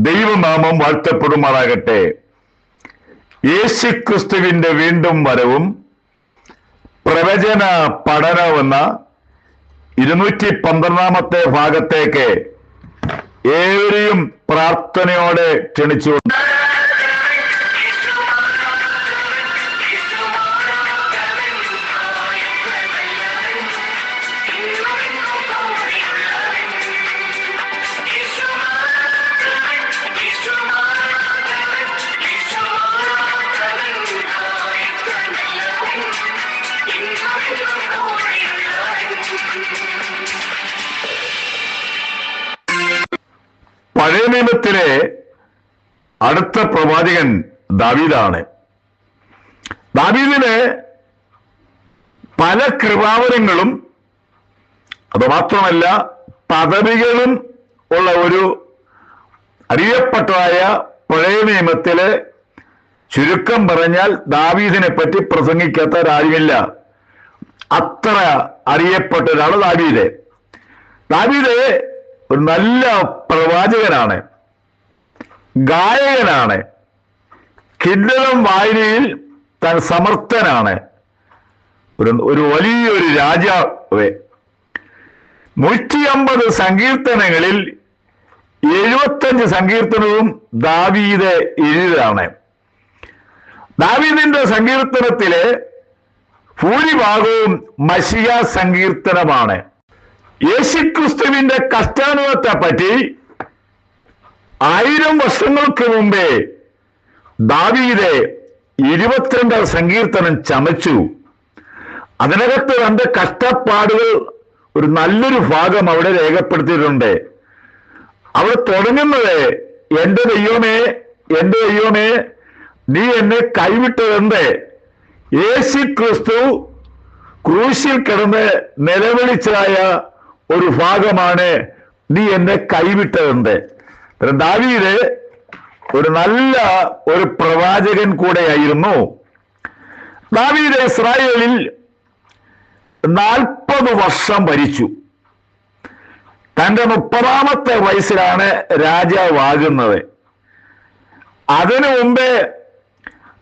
ദൈവനാമം വാഴ്ത്തപ്പെടുമാറാകട്ടെ. യേശുക്രിസ്തുവിന്റെ വീണ്ടും വരവും പ്രവചന പഠനമെന്ന 212 ഭാഗത്തേക്ക് ഏവരെയും പ്രാർത്ഥനയോടെ ക്ഷണിച്ചുകൊണ്ട് പഴയ നിയമത്തിലെ അടുത്ത പ്രവാചകൻ ദാവീദാണ്. ദാവീദിന് പല കൃപാവരങ്ങളും അതുമാത്രമല്ല പദവികളും ഉള്ള ഒരു അറിയപ്പെട്ടതായ പഴയ നിയമത്തിലെ ചുരുക്കം പറഞ്ഞാൽ ദാവീദിനെ പറ്റി പ്രസംഗിക്കാത്ത ഒരാളുമില്ല. അത്ര അറിയപ്പെട്ട ഒരാള് ദാവീദ്. ദാവീദ് ഒരു നല്ല പ്രവാചകനാണ്, ഗായകനാണ്, കിന്നരം വായനയിൽ താൻ സമർത്ഥനാണ്, ഒരു വലിയൊരു രാജാവ്. 150 സങ്കീർത്തനങ്ങളിൽ 75 സങ്കീർത്തനവും ദാവീദ് എഴുതിയതാണ്. ദാവീദിന്റെ സങ്കീർത്തനത്തിലെ ഭൂരിഭാഗവും മശിയ സങ്കീർത്തനമാണ്. യേശുക്രിസ്തുവിന്റെ കഷ്ടാനുഭവത്തെ പറ്റി 1000 വർഷങ്ങൾക്ക് മുമ്പേ ദാവീദ് 22 സങ്കീർത്തനം ചമച്ചു. അതിനകത്ത് തന്റെ കഷ്ടപ്പാടുകൾ ഒരു നല്ലൊരു ഭാഗം അവിടെ രേഖപ്പെടുത്തിയിട്ടുണ്ട്. അവിടെ തുടങ്ങുന്നത് എന്റെ ദൈവമേ, എന്റെ ദൈവമേ, നീ എന്നെ കൈവിട്ടതെന്ത്? യേശുക്രിസ്തു ക്രൂശിൽ കിടന്ന് നിലവിളിച്ചതായ ഒരു ഭാഗമാണ് നീ എന്നെ കൈവിട്ടതെന്ത്. ദാവീദ് ഒരു നല്ല ഒരു പ്രവാചകൻ കൂടെയായിരുന്നു. ദാവീദ് ഇസ്രായേലിൽ 40 വർഷം ഭരിച്ചു. തന്റെ 30ാമത്തെ വയസ്സിലാണ് രാജാവാകുന്നത്. അതിനു മുമ്പേ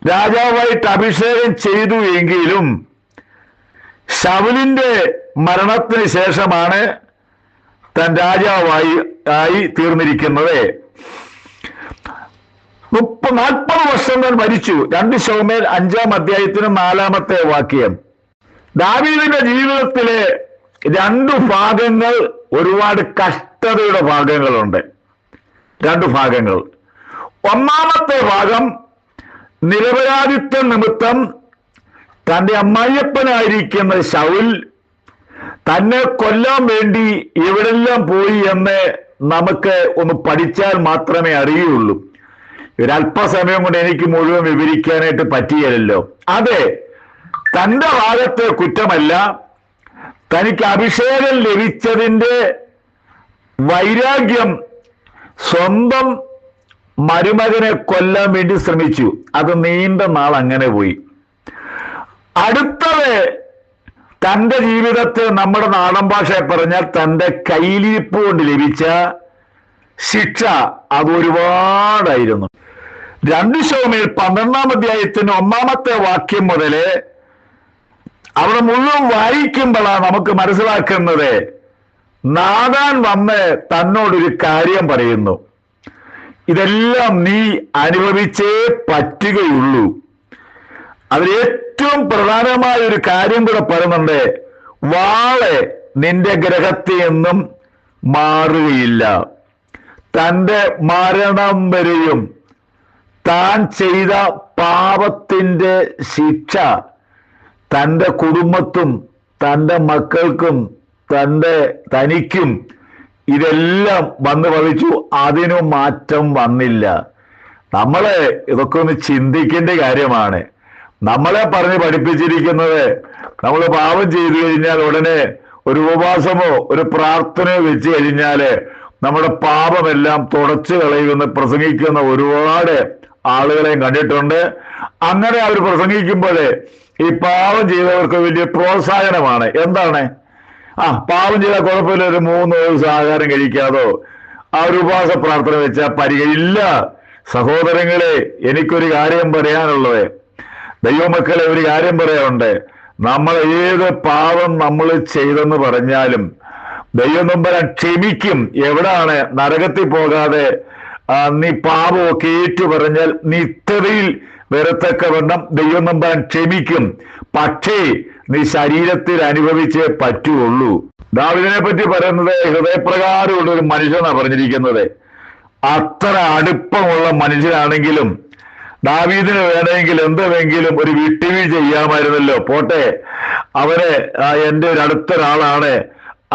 രാജാവായിട്ട് അഭിഷേകം ചെയ്തു എങ്കിലും ശൗലിന്റെ മരണത്തിന് ശേഷമാണ് താൻ രാജാവായി തീർന്നിരിക്കുന്നത്. 40 വർഷം താൻ ഭരിച്ചു. 2 ശമൂവേൽ 5-ാം അധ്യായത്തിന് 4-ാമത്തെ വാക്യം. ദാവീദിന്റെ ജീവിതത്തിലെ 2 ഭാഗങ്ങൾ, ഒരുപാട് കഷ്ടതയുടെ ഭാഗങ്ങളുണ്ട്. 2 ഭാഗങ്ങൾ. 1-ാമത്തെ ഭാഗം നിരപരാധിത്വ നിമിത്തം തന്റെ അമ്മായിയപ്പനായിരിക്കുന്ന ശൗൽ തന്നെ കൊല്ലാൻ വേണ്ടി എവിടെല്ലാം പോയി എന്ന് നമുക്ക് ഒന്ന് പഠിച്ചാൽ മാത്രമേ അറിയുള്ളൂ. ഒരല്പസമയം കൊണ്ട് എനിക്ക് മുഴുവൻ വിവരിക്കാനായിട്ട് പറ്റിയല്ലോ. അതെ, തന്റെ ഭാഗത്തെ കുറ്റമല്ല, തനിക്ക് അഭിഷേകം ലഭിച്ചതിന്റെ വൈരാഗ്യം സ്വന്തം മരുമകനെ കൊല്ലാൻ വേണ്ടി ശ്രമിച്ചു. അത് നീണ്ട നാൾ അങ്ങനെ പോയി. അടുത്തത് തന്റെ ജീവിതത്തിൽ നമ്മുടെ നാടൻ ഭാഷയെ പറഞ്ഞാൽ തന്റെ കയ്യിലിരിപ്പ് കൊണ്ട് ലഭിച്ച ശിക്ഷ അത് ഒരുപാടായിരുന്നു. 2 ശമൂവേൽ 12-ാം അധ്യായത്തിന് 1-ാമത്തെ വാക്യം മുതല് അവിടെ മുഴുവൻ വായിക്കുമ്പോഴാണ് നമുക്ക് മനസ്സിലാക്കുന്നത്, നാഥാൻ വന്ന് തന്നോടൊരു കാര്യം പറയുന്നു, ഇതെല്ലാം നീ അനുഭവിച്ചേ പറ്റുകയുള്ളൂ. അതിൽ ഏറ്റവും പ്രധാനമായ ഒരു കാര്യം കൂടെ പറയുന്നുണ്ട്, വാള് നിന്റെ ഗ്രഹത്തിൽ നിന്നും മാറുകയില്ല. തന്റെ മരണം വരെയും താൻ ചെയ്ത പാപത്തിന്റെ ശിക്ഷ തന്റെ കുടുംബത്തും തന്റെ മക്കൾക്കും തനിക്കും ഇതെല്ലാം വന്ന് ഭവിച്ചു. അതിനു മാറ്റം വന്നില്ല. നമ്മളെ ഇതൊക്കെ ഒന്ന് ചിന്തിക്കേണ്ട കാര്യമാണ്. നമ്മളെ പറഞ്ഞ് പഠിപ്പിച്ചിരിക്കുന്നത് നമ്മൾ പാപം ചെയ്തു കഴിഞ്ഞാൽ ഉടനെ ഒരു ഉപവാസമോ ഒരു പ്രാർത്ഥനയോ വെച്ച് കഴിഞ്ഞാല് നമ്മുടെ പാപമെല്ലാം തുടച്ചു കളയുമെന്ന് പ്രസംഗിക്കുന്ന ഒരുപാട് ആളുകളെയും കണ്ടിട്ടുണ്ട്. അങ്ങനെ അവർ പ്രസംഗിക്കുമ്പോൾ ഈ പാപം ചെയ്തവർക്ക് വലിയ പ്രോത്സാഹനമാണ്. എന്താണ്? പാപം ചെയ്താൽ കുഴപ്പമില്ല, ഒരു 3 ദിവസം ആഹാരം കഴിക്കാതോ ആ ഒരു ഉപവാസ പ്രാർത്ഥന വെച്ചാൽ പരിഹരില്ല. സഹോദരങ്ങളെ, എനിക്കൊരു കാര്യം പറയാനുള്ളത്, ദൈവമക്കളെ, ഒരു കാര്യം പറയാനുണ്ട്. നമ്മൾ ഏത് പാപം നമ്മൾ ചെയ്തെന്ന് പറഞ്ഞാലും ദൈവം നമ്പരാൻ ക്ഷമിക്കും. എവിടാണ്? നരകത്തിൽ പോകാതെ നീ പാപമൊക്കെ ഏറ്റു പറഞ്ഞാൽ നിത്യതയിൽ വരത്തക്കവണ്ണം ദൈവം നമ്പരാൻ ക്ഷമിക്കും. പക്ഷേ നീ ശരീരത്തിൽ അനുഭവിച്ചേ പറ്റുള്ളൂ. ദാവീദിനെ പറ്റി പറയുന്നത് ഹൃദയപ്രകാരമുള്ള ഒരു മനുഷ്യനാണ് പറഞ്ഞിരിക്കുന്നത്. അത്ര അടുപ്പമുള്ള മനുഷ്യനാണെങ്കിലും ദാവീദിന് വേണമെങ്കിൽ എന്തെങ്കിലും ഒരു വിട്ടുവീഴ്ച ചെയ്യാമായിരുന്നല്ലോ. പോട്ടെ, അവന് എൻ്റെ ഒരു അടുത്തൊരാളാണ്,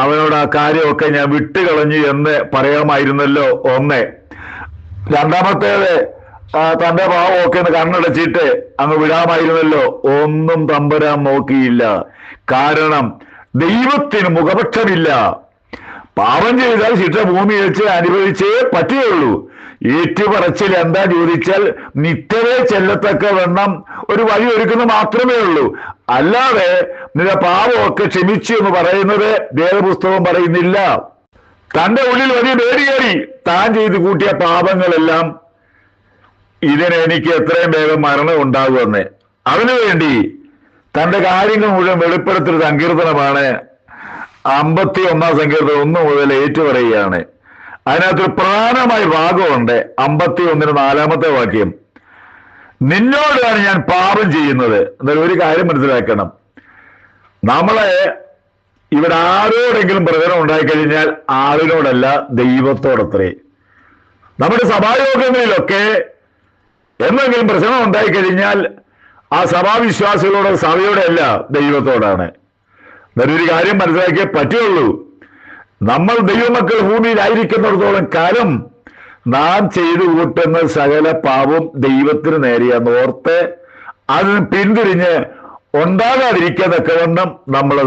അവനോട് ആ കാര്യമൊക്കെ ഞാൻ വിട്ടുകളഞ്ഞു എന്ന് പറയാമായിരുന്നല്ലോ. ഒന്ന്. രണ്ടാമത്തേത്, തന്റെ പാവമൊക്കെ ഒന്ന് കണ്ണടച്ചിട്ട് അങ്ങ് വിടാമായിരുന്നല്ലോ. ഒന്നും തമ്പുരാൻ നോക്കിയില്ല. കാരണം ദൈവത്തിന് മുഖപക്ഷമില്ല. പാപം ചെയ്താൽ ശിക്ഷ ഭൂമി വെച്ച് അനുഭവിച്ചേ പറ്റുകയുള്ളൂ. ഏറ്റുപറച്ചിൽ എന്താ ചോദിച്ചാൽ നിത്യതയെ ചെല്ലത്തക്കവണ്ണം ഒരു വഴി ഒരുക്കുന്ന മാത്രമേ ഉള്ളൂ. അല്ലാതെ നിന്റെ പാപമൊക്കെ ക്ഷമിച്ചു എന്ന് പറയുന്നത് വേദപുസ്തകം പറയുന്നില്ല. തന്റെ ഉള്ളിൽ വലിയ പേടി കയറി താൻ ചെയ്ത് കൂട്ടിയ പാപങ്ങളെല്ലാം ഇതിന് എനിക്ക് എത്രയും വേഗം മരണം ഉണ്ടാകുമെന്ന്. അതിനുവേണ്ടി തന്റെ കാര്യങ്ങൾ മുഴുവൻ വെളിപ്പെടുത്തിയ സങ്കീർത്തനമാണ് 51 സങ്കീർത്തനം 1 മുതൽ ഏറ്റുപറയുകയാണ്. അതിനകത്തൊരു പ്രധാനമായ ഭാഗമുണ്ട്. 51 4 വാക്യം. നിന്നോടാണ് ഞാൻ പാപം ചെയ്യുന്നത്. എന്നൊരു ഒരു കാര്യം മനസ്സിലാക്കണം. നമ്മളെ ഇവിടെ ആരോടെങ്കിലും പ്രചരണം ഉണ്ടായിക്കഴിഞ്ഞാൽ ആളിനോടല്ല, ദൈവത്തോടത്രേ. നമ്മുടെ സഭായോഗങ്ങളിലൊക്കെ എന്തെങ്കിലും പ്രശ്നം ഉണ്ടായിക്കഴിഞ്ഞാൽ ആ സഭാവിശ്വാസികളോട്, സഭയോടെ അല്ല, ദൈവത്തോടാണ്. എന്നൊരു കാര്യം മനസ്സിലാക്കിയേ പറ്റുള്ളൂ. നമ്മൾ ദൈവമക്കൾ ഭൂമിയിലായിരിക്കുന്നിടത്തോളം കാലം നാം ചെയ്തു കൂട്ടുന്ന സകല പാപം ദൈവത്തിന് നേരെയാന്ന് ഓർത്ത് അതിന് പിന്തിരിഞ്ഞ് ഉണ്ടാകാതിരിക്കാതൊക്കെവണ്ണം നമ്മൾ.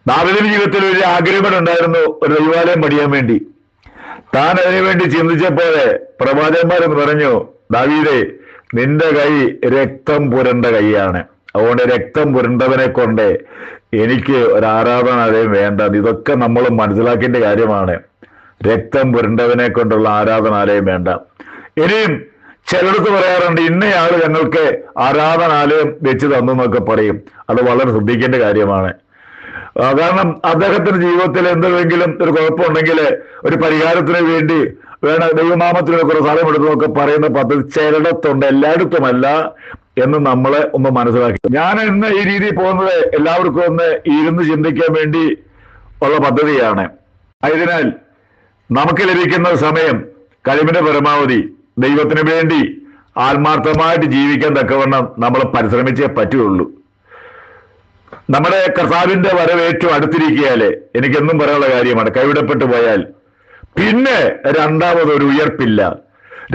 ദാവീദിന്റെ ജീവിതത്തിൽ ഒരു ആഗ്രഹം ഉണ്ടായിരുന്നു, ഒരു ദൈവാലയം പണിയാൻ വേണ്ടി. താൻ അതിനുവേണ്ടി ചിന്തിച്ചപ്പോലെ പ്രവാചകന്മാരെന്ന് പറഞ്ഞു, ദാവീദേ, നിന്റെ കൈ രക്തം പുരണ്ട കൈയാണ്, അതുകൊണ്ട് രക്തം പുരണ്ടവനെ കൊണ്ട് എനിക്ക് ഒരു ആരാധനാലയം വേണ്ട. ഇതൊക്കെ നമ്മൾ മനസ്സിലാക്കേണ്ട കാര്യമാണ്. രക്തം പുരണ്ടവനെ കൊണ്ടുള്ള ആരാധനാലയം വേണ്ട. ഇനിയും ചിലടത്ത് പറയാറുണ്ട്, ഇന്നയാള് ഞങ്ങൾക്ക് ആരാധനാലയം വെച്ച് തന്നു എന്നൊക്കെ പറയും. അത് വളരെ ശ്രദ്ധിക്കേണ്ട കാര്യമാണ്. കാരണം അദ്ദേഹത്തിന്റെ ജീവിതത്തിൽ എന്തെങ്കിലും ഒരു കുഴപ്പമുണ്ടെങ്കിൽ ഒരു പരിഹാരത്തിന് വേണ്ടി വേണം ദൈവനാമത്തിനൊക്കെ ഒരു സ്ഥലം എടുത്തെന്നൊക്കെ പറയുന്ന പദ്ധതി ചിലയിടത്തുണ്ട്, എല്ലായിടത്തുമല്ല എന്ന് നമ്മളെ ഒന്ന് മനസ്സിലാക്കി. ഞാൻ ഇന്ന് ഈ രീതിയിൽ പോകുന്നത് എല്ലാവർക്കും ഒന്ന് ഇരുന്ന് ചിന്തിക്കാൻ വേണ്ടി ഉള്ള പദ്ധതിയാണ്. അതിനാൽ നമുക്ക് ലഭിക്കുന്ന സമയം കഴിവിന്റെ പരമാവധി ദൈവത്തിന് വേണ്ടി ആത്മാർത്ഥമായിട്ട് ജീവിക്കാൻ തക്കവണ്ണം നമ്മൾ പരിശ്രമിച്ചേ പറ്റുള്ളൂ. നമ്മുടെ കർത്താവിന്റെ വരവ് ഏറ്റവും അടുത്തിരിക്കിയാല് എനിക്കെന്നും പറയാനുള്ള കാര്യമാണ്, കൈവിടപ്പെട്ടു പോയാൽ പിന്നെ രണ്ടാമതൊരു ഉയർപ്പില്ല,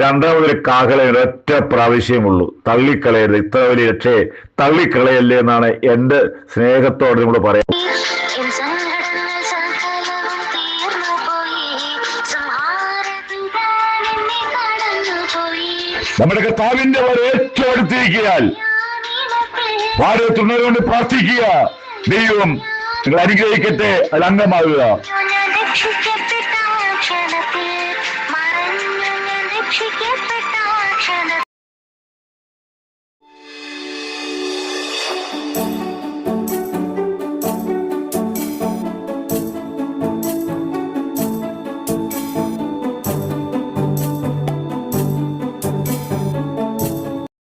രണ്ടാമതൊരു കാഹളം ഒറ്റ പ്രാവശ്യമുള്ളൂ. തള്ളിക്കളയരുത്, ഇത്ര വലിയ രക്ഷയെ തള്ളിക്കളയല്ലേ എന്നാണ് എന്റെ സ്നേഹത്തോട് നമ്മൾ പറയാം. നമ്മുടെ കർത്താവിന്റെ വരവ് ഏറ്റവും അടുത്തിരിക്കിയാൽ ഭാരതത്തിനുകൊണ്ട് പ്രാർത്ഥിക്കുക. ദൈവം നിങ്ങൾ അനുഗ്രഹിക്കട്ടെ, അതിൽ അംഗമാകുക.